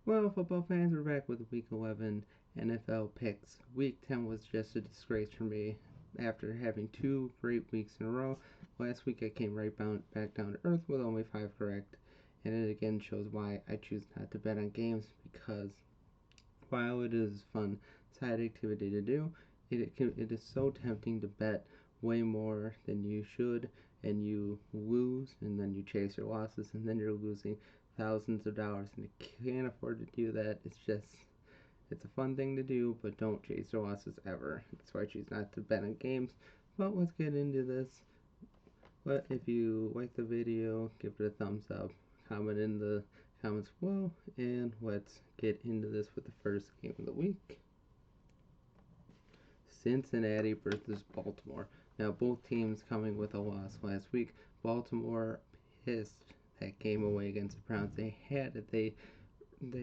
Well, football fans, we're back with Week 11 NFL picks. Week 10 was just a disgrace for me after having 2 great weeks in a row. Last week I came back down to earth with only 5 correct, and it again shows why I choose not to bet on games, because while it is fun side activity to do, it is so tempting to bet way more than you should, and you lose, and then you chase your losses, and then you're losing thousands of dollars, and you can't afford to do that. It's a fun thing to do, but don't chase your losses ever. That's why I choose not to bet on games. But let's get into this. But if you like the video, give it a thumbs up, comment in the comments below, and let's get into this with the first game of the week. Cincinnati versus Baltimore. Now, both teams coming with a loss last week. Baltimore pissed that game away against the Browns. They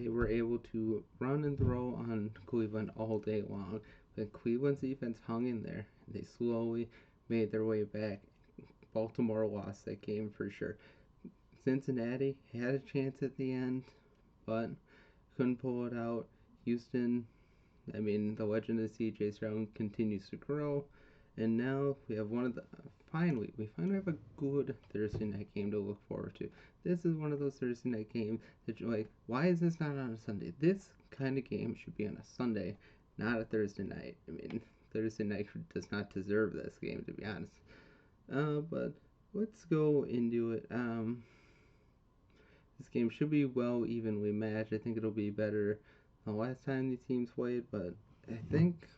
were able to run and throw on Cleveland all day long, but Cleveland's defense hung in there. They slowly made their way back. Baltimore lost that game for sure. Cincinnati had a chance at the end, but couldn't pull it out. Houston, the legend of C.J. Stroud continues to grow, and now we have we finally have a good Thursday night game to look forward to. This is one of those Thursday night games that you're like, why is this not on a Sunday? This kind of game should be on a Sunday, not a Thursday night. Thursday night does not deserve this game, to be honest. But let's go into it. This game should be well evenly matched. I think it'll be better than the last time these teams played, but I think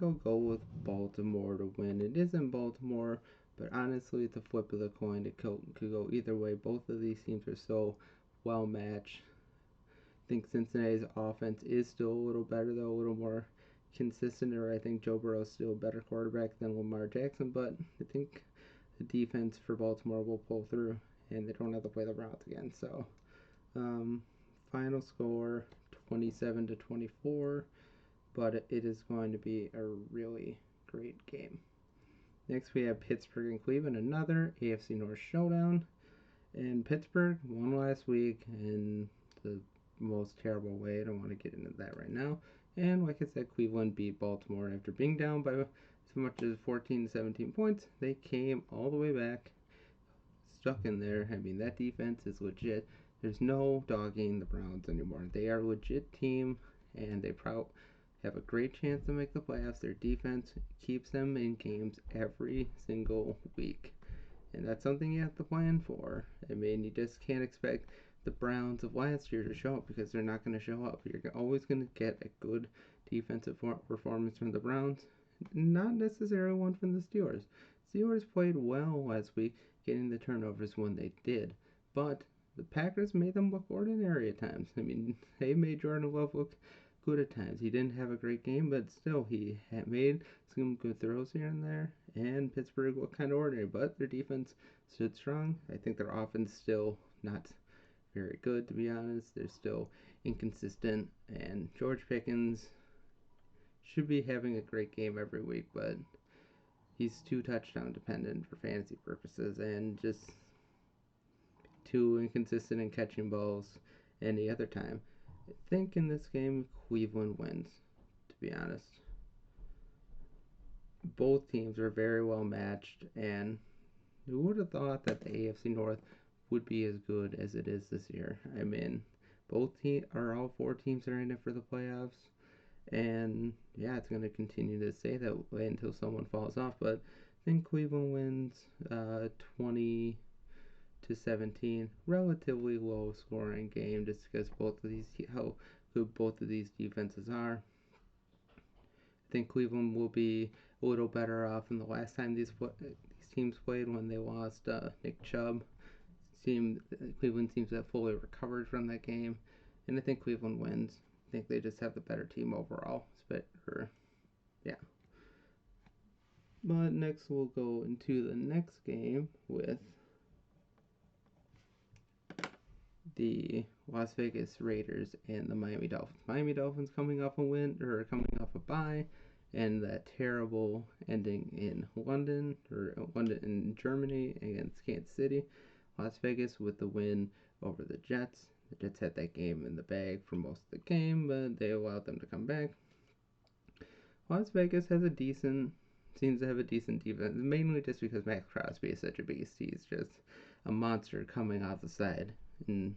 I'll go with Baltimore to win. It isn't Baltimore, but honestly, it's a flip of the coin. It could go either way. Both of these teams are so well matched. I think Cincinnati's offense is still a little better, though, a little more consistent, or I think Joe Burrow's still a better quarterback than Lamar Jackson, but I think the defense for Baltimore will pull through, and they don't have to play the Browns again. So, final score 27-24, but it is going to be a really great game. Next, we have Pittsburgh and Cleveland, another AFC North showdown. And Pittsburgh won last week in the most terrible way. I don't want to get into that right now. And like I said, Cleveland beat Baltimore after being down by as much as 14 to 17 points. They came all the way back, stuck in there. That defense is legit. There's no dogging the Browns anymore. They are a legit team, and they probably have a great chance to make the playoffs. Their defense keeps them in games every single week, and that's something you have to plan for. You just can't expect the Browns of last year to show up, because they're not going to show up. You're always going to get a good defensive performance from the Browns, not necessarily one from the Steelers. Steelers played well last week, getting the turnovers when they did, but the Packers made them look ordinary at times. They made Jordan Love look good at times. He didn't have a great game, but still, he had made some good throws here and there, and Pittsburgh looked kind of ordinary, but their defense stood strong. I think their offense still not very good, to be honest. They're still inconsistent, and George Pickens should be having a great game every week, but he's too touchdown dependent for fantasy purposes, and just too inconsistent in catching balls any other time. I think in this game, Cleveland wins, to be honest. Both teams are very well matched, and who would have thought that the AFC North would be as good as it is this year? All 4 teams are in it for the playoffs, and yeah, it's going to continue to stay that way until someone falls off. But I think Cleveland wins 20-17, relatively low scoring game, just because how good both of these defenses are. I think Cleveland will be a little better off than the last time these teams played, when they lost Nick Chubb. Cleveland seems to have fully recovered from that game, and I think Cleveland wins. I think they just have the better team overall. Yeah. But next, we'll go into the next game with the Las Vegas Raiders and the Miami Dolphins. Miami Dolphins coming off a bye, and that terrible ending in London in Germany against Kansas City. Las Vegas with the win over the Jets. The Jets had that game in the bag for most of the game, but they allowed them to come back. Las Vegas seems to have a decent defense, mainly just because Max Crosby is such a beast. He's just a monster coming off the side, and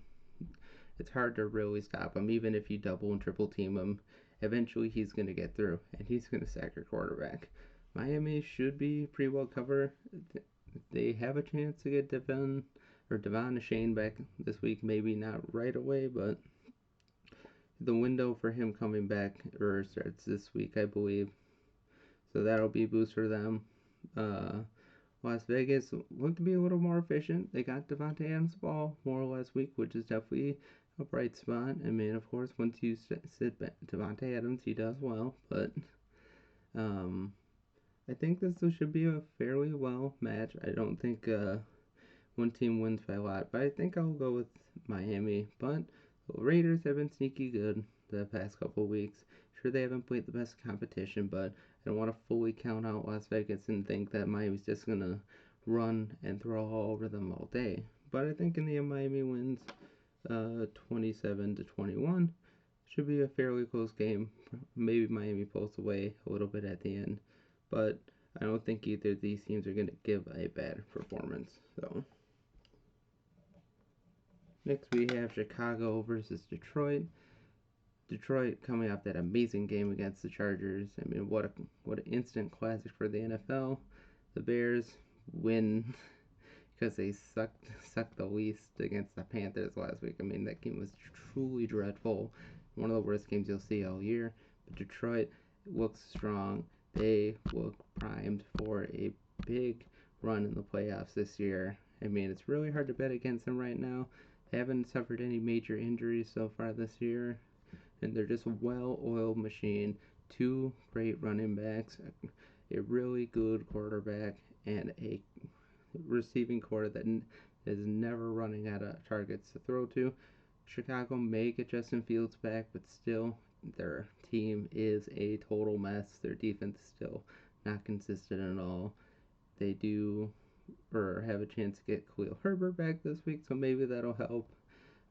it's hard to really stop him. Even if you double and triple team him, eventually he's going to get through, and he's going to sack your quarterback. Miami should be pretty well covered. They have a chance to get Devon Achane back this week. Maybe not right away, but the window for him coming back starts this week, I believe. So that'll be a boost for them. Las Vegas looked to be a little more efficient. They got Davante Adams' ball more last week, which is definitely a bright spot. I mean, of course, once you sit Davante Adams, he does well. But I think this should be a fairly well match. I don't think one team wins by a lot, but I think I'll go with Miami. But the Raiders have been sneaky good the past couple of weeks. Sure, they haven't played the best competition, but I don't want to fully count out Las Vegas and think that Miami's just going to run and throw all over them all day. But I think in the end, Miami wins 27-21. Should be a fairly close game. Maybe Miami pulls away a little bit at the end, but I don't think either of these teams are going to give a bad performance. So next we have Chicago versus Detroit. Detroit coming off that amazing game against the Chargers. I mean, what an instant classic for the NFL. The Bears win because they sucked the least against the Panthers last week. I mean, that game was truly dreadful. One of the worst games you'll see all year. But Detroit looks strong. They look primed for a big run in the playoffs this year. I mean, it's really hard to bet against them right now. They haven't suffered any major injuries so far this year, and they're just a well-oiled machine. Two great running backs, a really good quarterback, and a receiving core that is never running out of targets to throw to. Chicago may get Justin Fields back, but still, their team is a total mess. Their defense is still not consistent at all. They do have a chance to get Khalil Herbert back this week, so maybe that'll help.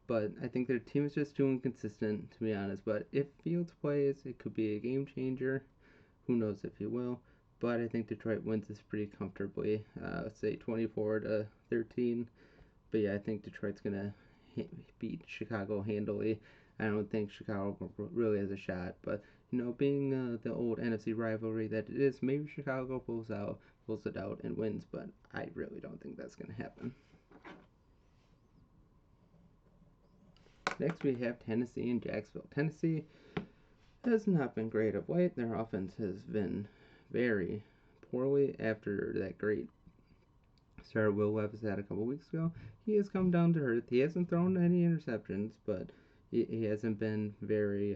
But I think their team is just too inconsistent, to be honest. But if Fields plays, it could be a game changer. Who knows if he will. But I think Detroit wins this pretty comfortably. Say 24-13. But yeah, I think Detroit's going to beat Chicago handily. I don't think Chicago really has a shot. But, being the old NFC rivalry that it is, maybe Chicago pulls it out and wins. But I really don't think that's going to happen. Next, we have Tennessee and Jacksonville. Tennessee has not been great of late. Their offense has been very poorly after that great start Will Levis had a couple weeks ago. He has come down to earth. He hasn't thrown any interceptions, but he hasn't been very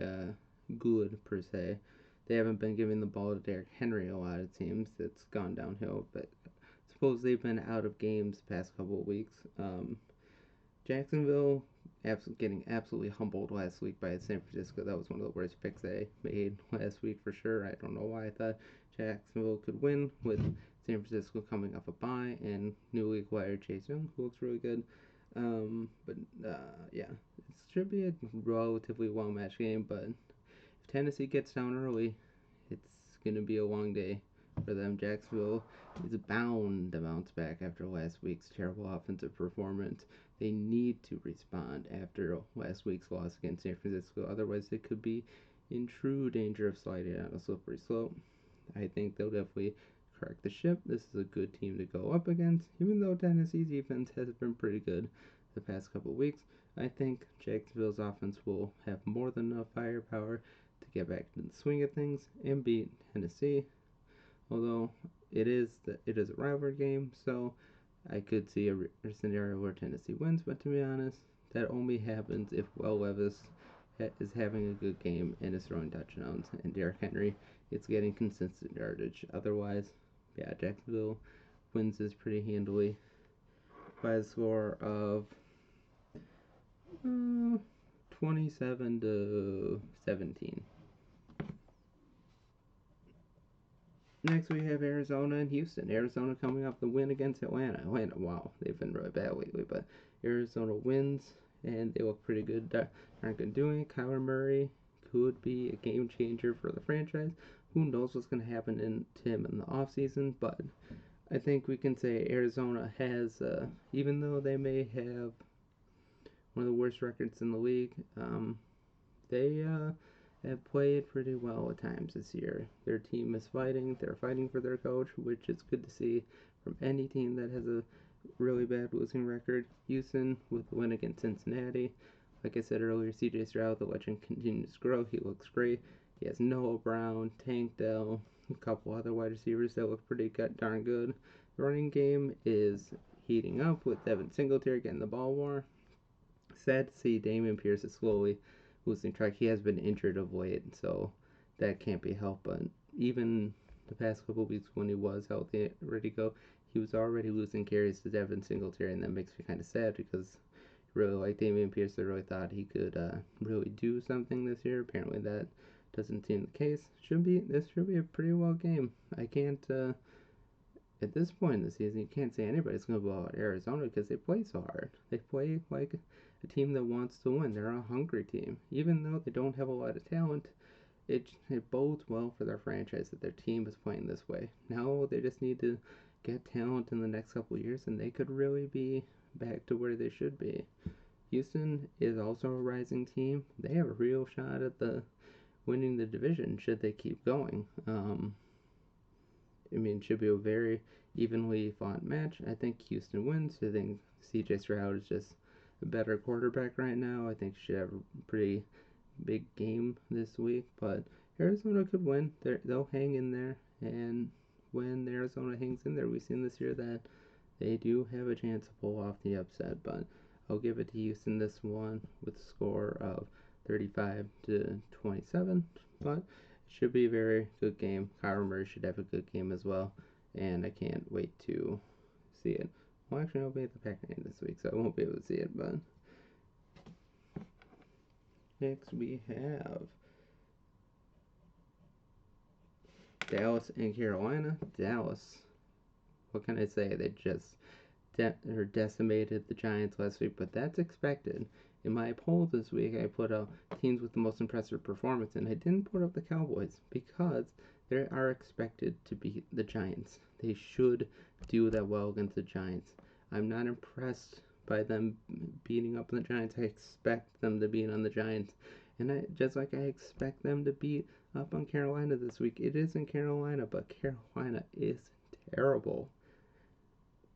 good, per se. They haven't been giving the ball to Derrick Henry a lot, it seems. It's gone downhill, but suppose they've been out of games the past couple of weeks. Jacksonville getting absolutely humbled last week by San Francisco. That was one of the worst picks they made last week for sure. I don't know why I thought Jacksonville could win with San Francisco coming off a bye and newly acquired Chase Young, who looks really good. Yeah, it should be a relatively well-matched game, but if Tennessee gets down early, it's going to be a long day for them. Jacksonville is bound to bounce back after last week's terrible offensive performance. They need to respond after last week's loss against San Francisco. Otherwise, they could be in true danger of sliding down a slippery slope. I think they'll definitely correct the ship. This is a good team to go up against. Even though Tennessee's defense has been pretty good the past couple of weeks, I think Jacksonville's offense will have more than enough firepower to get back to the swing of things and beat Tennessee. Although it is a rivalry game, so I could see a scenario where Tennessee wins, but to be honest, that only happens if Will Levis is having a good game and is throwing touchdowns, and Derrick Henry is getting consistent yardage. Otherwise, yeah, Jacksonville wins this pretty handily by a score of 27-17. Next, we have Arizona and Houston. Arizona coming off the win against Atlanta. Wow, they've been really bad lately, but Arizona wins and they look pretty good. Aren't good doing it. Kyler Murray could be a game changer for the franchise. Who knows what's going to happen to him in the offseason, but I think we can say Arizona has, even though they may have one of the worst records in the league, they have played pretty well at times this year. Their team is fighting. They're fighting for their coach, which is good to see from any team that has a really bad losing record. Houston with the win against Cincinnati. Like I said earlier, CJ Stroud, the legend, continues to grow. He looks great. He has Noah Brown, Tank Dell, a couple other wide receivers that look pretty darn good. The running game is heating up with Devin Singletary getting the ball more. Sad to see Dameon Pierce is slowly losing track. He has been injured of late, so that can't be helped. But even the past couple of weeks when he was healthy, ready to go, he was already losing carries to Devin Singletary, and that makes me kind of sad because I really like Dameon Pierce. I really thought he could really do something this year. Apparently that doesn't seem the case. This should be a pretty well game. I can't at this point in the season, you can't say anybody's going to blow out Arizona because they play so hard. They play like a team that wants to win. They're a hungry team. Even though they don't have a lot of talent, it bodes well for their franchise that their team is playing this way. Now they just need to get talent in the next couple of years, and they could really be back to where they should be. Houston is also a rising team. They have a real shot at winning the division should they keep going. It should be a very evenly fought match. I think Houston wins. I think CJ Stroud is just a better quarterback right now. I think he should have a pretty big game this week, but Arizona could win. They'll hang in there, and when Arizona hangs in there, we've seen this year that they do have a chance to pull off the upset, but I'll give it to Houston this one with a score of 35-27, but should be a very good game. Kyler Murray should have a good game as well, and I can't wait to see it. Well, actually, I'll be at the Packer game this week, so I won't be able to see it, but next we have Dallas and Carolina. Dallas, what can I say? They just decimated the Giants last week, but that's expected. In my poll this week, I put out teams with the most impressive performance, and I didn't put up the Cowboys because they are expected to beat the Giants. They should do that well against the Giants. I'm not impressed by them beating up on the Giants. I expect them to beat on the Giants, and just like I expect them to beat up on Carolina this week. It isn't Carolina, but Carolina is terrible.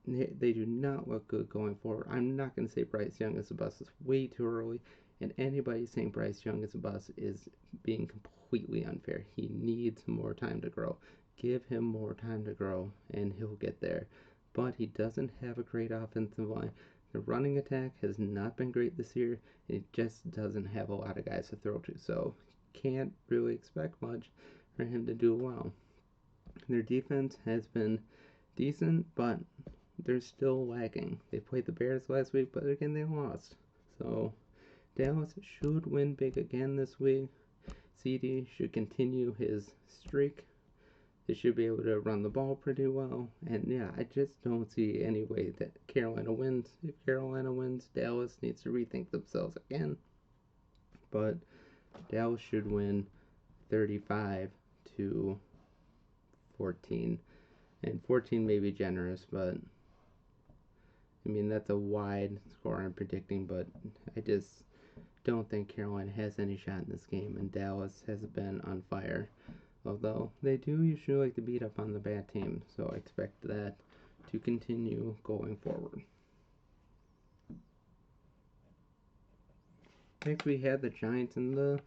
They do not look good going forward. I'm not going to say Bryce Young is a bust. It's way too early. And anybody saying Bryce Young is a bust is being completely unfair. He needs more time to grow. Give him more time to grow, and he'll get there. But he doesn't have a great offensive line. The running attack has not been great this year. It just doesn't have a lot of guys to throw to. So can't really expect much for him to do well. Their defense has been decent, but they're still lagging. They played the Bears last week, but again, they lost. So Dallas should win big again this week. CD should continue his streak. They should be able to run the ball pretty well. And yeah, I just don't see any way that Carolina wins. If Carolina wins, Dallas needs to rethink themselves again. But Dallas should win 35-14. And 14 may be generous, but that's a wide score I'm predicting, but I just don't think Carolina has any shot in this game, and Dallas has been on fire. Although they do usually like to beat up on the bad team, so I expect that to continue going forward. Next we have the Giants and the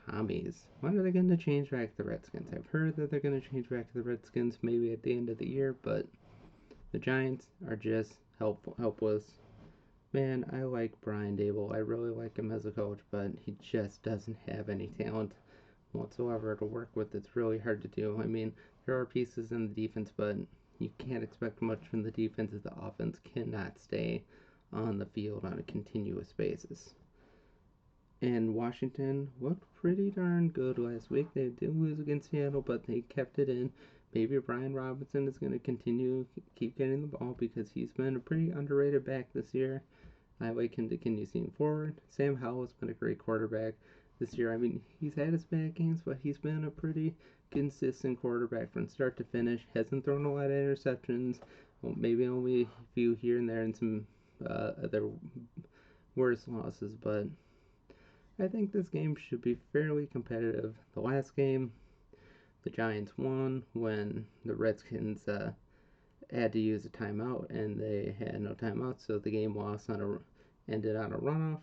Commies. When are they going to change back to the Redskins? I've heard that they're going to change back to the Redskins maybe at the end of the year, but the Giants are just helpless. Man, I like Brian Daboll. I really like him as a coach, but he just doesn't have any talent whatsoever to work with. It's really hard to do. There are pieces in the defense, but you can't expect much from the defense if the offense cannot stay on the field on a continuous basis. And Washington looked pretty darn good last week. They did lose against Seattle, but they kept it in. Maybe Brian Robinson is going to keep getting the ball because he's been a pretty underrated back this year. I like him to continue seeing forward. Sam Howell has been a great quarterback this year. I mean, he's had his bad games, but he's been a pretty consistent quarterback from start to finish. Hasn't thrown a lot of interceptions. Well, maybe only a few here and there and some other worse losses, but I think this game should be fairly competitive. The last game, the Giants won when the Redskins had to use a timeout, and they had no timeout, so the game ended on a runoff.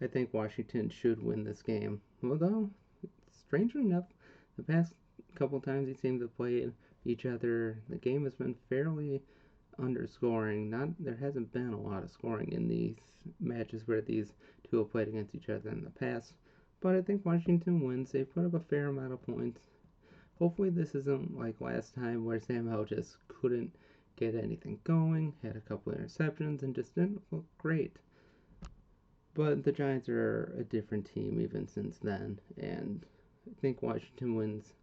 I think Washington should win this game. Although, strangely enough, the past couple times these teams have played each other, the game has been fairly underscoring. There hasn't been a lot of scoring in these matches where these two have played against each other in the past. But I think Washington wins. They put up a fair amount of points. Hopefully this isn't like last time where Sam Howell just couldn't get anything going, had a couple interceptions, and just didn't look great. But the Giants are a different team even since then, and I think Washington wins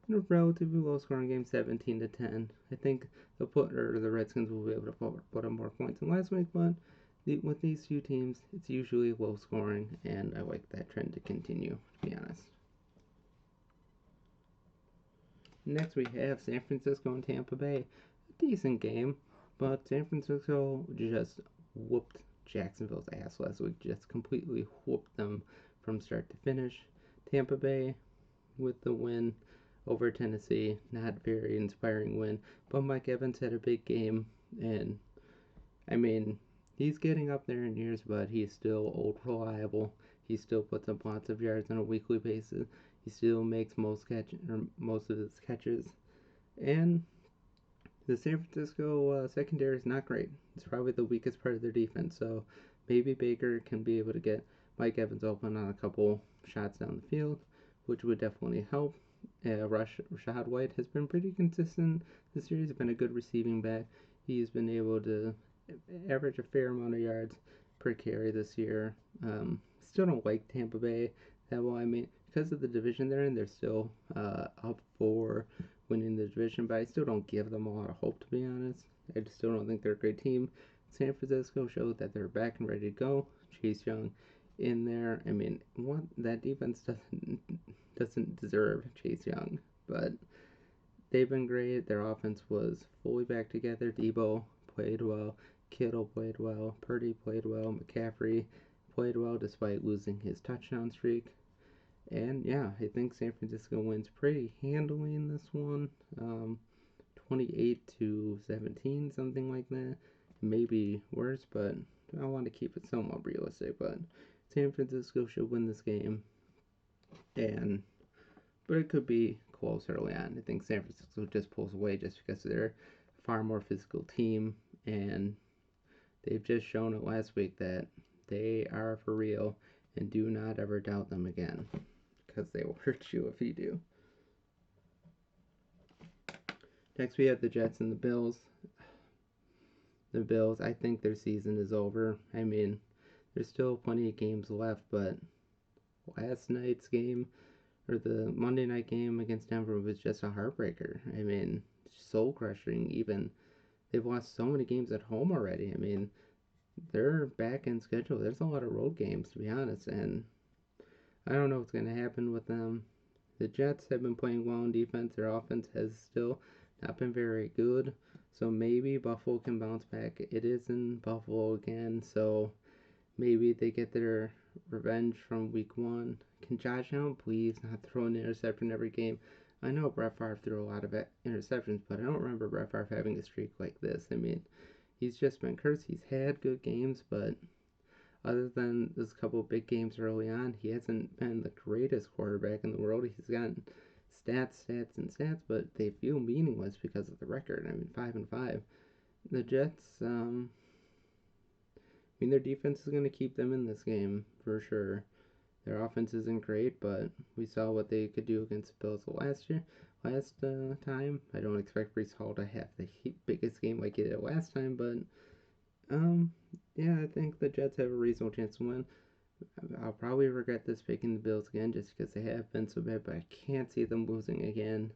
in a relatively low-scoring game, 17-10. I think the Redskins will be able to put up more points than last week, but with these two teams, it's usually low-scoring, and I like that trend to continue, to be honest. Next, we have San Francisco and Tampa Bay. A decent game, but San Francisco just whooped Jacksonville's ass last week. Just completely whooped them from start to finish. Tampa Bay with the win over Tennessee. Not very inspiring win, but Mike Evans had a big game, and I mean, he's getting up there in years, but he's still old reliable. He still puts up lots of yards on a weekly basis. He still makes most of his catches, and the San Francisco secondary is not great. It's probably the weakest part of their defense. So maybe Baker can be able to get Mike Evans open on a couple shots down the field, which would definitely help. Rashad White has been pretty consistent this year. He's been a good receiving back. He's been able to average a fair amount of yards per carry this year. Still don't like Tampa Bay that well. I mean, because of the division they're in, they're still up for winning the division, but I still don't give them a lot of hope, to be honest. I just still don't think they're a great team. San Francisco showed that they're back and ready to go. Chase Young in there. I mean, what that defense doesn't deserve Chase Young, but they've been great. Their offense was fully back together. Debo played well. Kittle played well. Purdy played well. McCaffrey played well despite losing his touchdown streak. And yeah, I think San Francisco wins pretty handily in this one. 28-17, something like that. Maybe worse, but I want to keep it somewhat realistic. But San Francisco should win this game. But it could be close early on. I think San Francisco just pulls away just because they're a far more physical team. And they've just shown it last week that they are for real. And do not ever doubt them again, because they will hurt you if you do. Next, we have the Jets and the Bills. The Bills, I think their season is over. I mean, there's still plenty of games left, but last night's game, or the Monday night game against Denver, was just a heartbreaker. I mean, soul crushing. Even they've lost so many games at home already. I mean, they're back in schedule. There's a lot of road games, to be honest, and I don't know what's going to happen with them. The Jets have been playing well in defense. Their offense has still not been very good. So maybe Buffalo can bounce back. It is in Buffalo again, so maybe they get their revenge from week one. Can Josh Allen please not throw an interception every game? I know Brett Favre threw a lot of interceptions, but I don't remember Brett Favre having a streak like this. I mean, he's just been cursed. He's had good games, but other than those couple big games early on, he hasn't been the greatest quarterback in the world. He's gotten stats, but they feel meaningless because of the record. I mean, 5-5. The Jets, I mean, their defense is going to keep them in this game for sure. Their offense isn't great, but we saw what they could do against the Bills last time. I don't expect Breece Hall to have the biggest game like he did last time, but yeah, I think the Jets have a reasonable chance to win. I'll probably regret this picking the Bills again just because they have been so bad, but I can't see them losing again.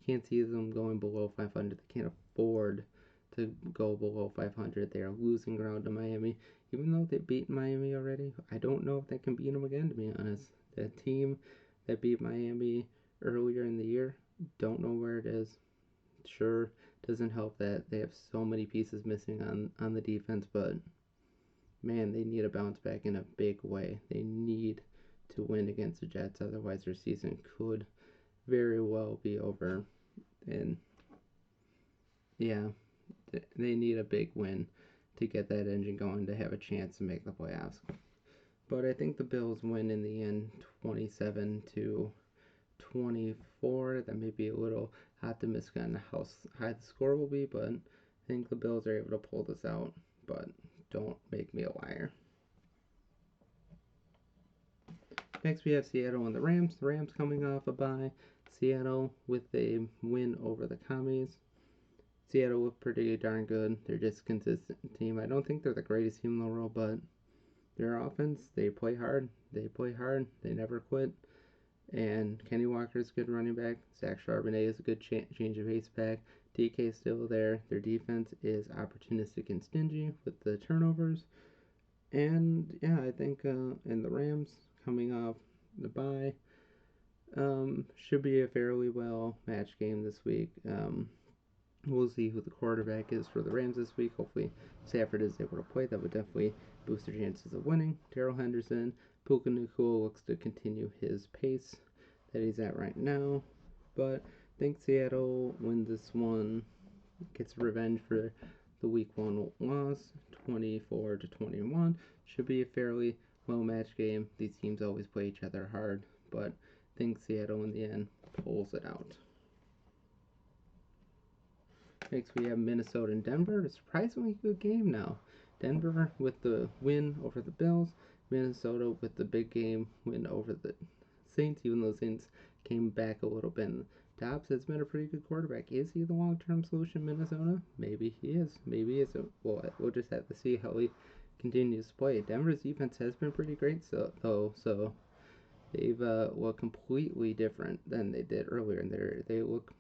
Can't see them going below 500. They can't afford to go below 500. They are losing ground to Miami. Even though they beat Miami already, I don't know if they can beat them again, to be honest. The team that beat Miami earlier in the year, don't know where it is. Sure, doesn't help that they have so many pieces missing on the defense, but man, they need to bounce back in a big way. They need to win against the Jets, otherwise their season could very well be over. And yeah, they need a big win to get that engine going to have a chance to make the playoffs. But I think the Bills win in the end, 27-24. That may be a little optimistic on how high the score will be, but I think the Bills are able to pull this out. But don't make me a liar. Next, we have Seattle and the Rams. The Rams coming off a bye. Seattle with a win over the Commies. Seattle looked pretty darn good. They're just a consistent team. I don't think they're the greatest team in the world, but their offense, they play hard. They never quit. And Kenny Walker's a good running back. Zach Charbonnet is a good change of pace back. DK's still there. Their defense is opportunistic and stingy with the turnovers. And yeah, I think in the Rams coming off the bye, should be a fairly well matched game this week. We'll see who the quarterback is for the Rams this week. Hopefully Stafford is able to play. That would definitely boost their chances of winning. Darrell Henderson, Puka Nacua looks to continue his pace that he's at right now. But I think Seattle wins this one, gets revenge for the week 1 loss, 24-21. Should be a fairly well-matched game. These teams always play each other hard, but I think Seattle in the end pulls it out. Next, we have Minnesota and Denver. A surprisingly good game now. Denver with the win over the Bills. Minnesota with the big game win over the Saints, even though the Saints came back a little bit. Dobbs has been a pretty good quarterback. Is he the long-term solution in Minnesota? Maybe he is. Maybe he isn't. We'll just have to see how he continues to play. Denver's defense has been pretty great, so they've looked completely different than they did earlier. And they look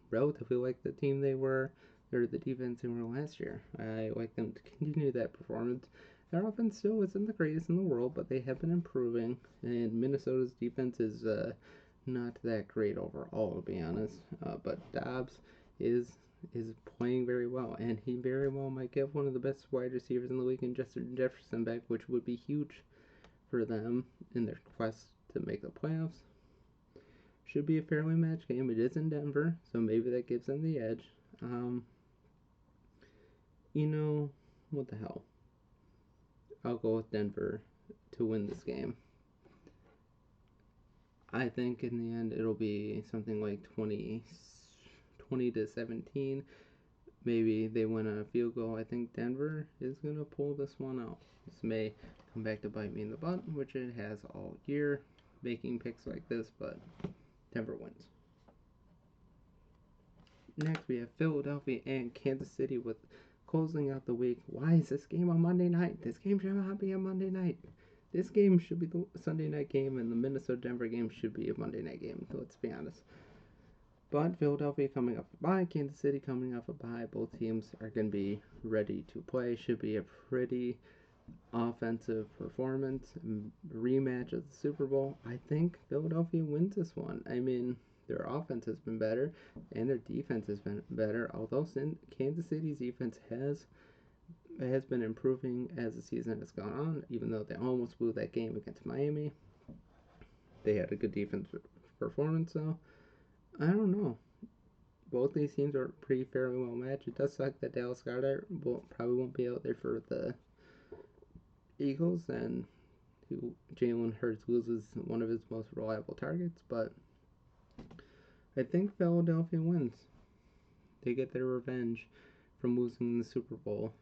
relatively like the team they were, or the defense they were last year. I like them to continue that performance. Their offense still isn't the greatest in the world, but they have been improving, and Minnesota's defense is not that great overall, to be honest. But Dobbs is playing very well, and he very well might get one of the best wide receivers in the league in Justin Jefferson back, which would be huge for them in their quest to make the playoffs. Should be a fairly matched game. It is in Denver, so maybe that gives them the edge. What the hell? I'll go with Denver to win this game. I think in the end it'll be something like 20-17. Maybe they win on a field goal. I think Denver is going to pull this one out. This may come back to bite me in the butt, which it has all year, making picks like this, but Denver wins. Next, we have Philadelphia and Kansas City with closing out the week. Why is this game on Monday night? This game should not be on Monday night. This game should be the Sunday night game, and the Minnesota-Denver game should be a Monday night game, let's be honest. But Philadelphia coming off a bye, Kansas City coming off a bye. Both teams are going to be ready to play. Should be a pretty offensive performance. Rematch of the Super Bowl. I think Philadelphia wins this one. I mean, their offense has been better, and their defense has been better. Although Kansas City's defense has been improving as the season has gone on, even though they almost blew that game against Miami. They had a good defensive performance, though. I don't know. Both these teams are pretty fairly well matched. It does suck that Dallas Goedert probably won't be out there for the Eagles, and Jalen Hurts loses one of his most reliable targets, but I think Philadelphia wins. They get their revenge from losing the Super Bowl,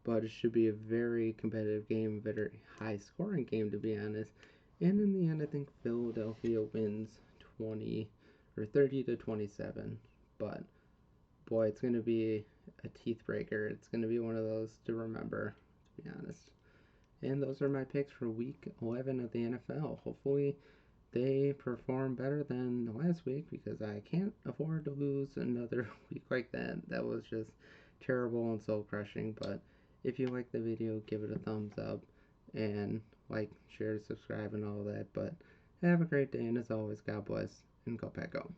but it should be a very competitive game, a very high-scoring game, to be honest. And in the end, I think Philadelphia wins 30-27. But boy, it's going to be a teeth breaker. It's going to be one of those to remember, to be honest. And those are my picks for week 11 of the NFL. Hopefully they perform better than last week, because I can't afford to lose another week like that. That was just terrible and soul crushing. But if you like the video, give it a thumbs up and like, share, subscribe, and all that. But have a great day, and as always, God bless, and go Pack Go.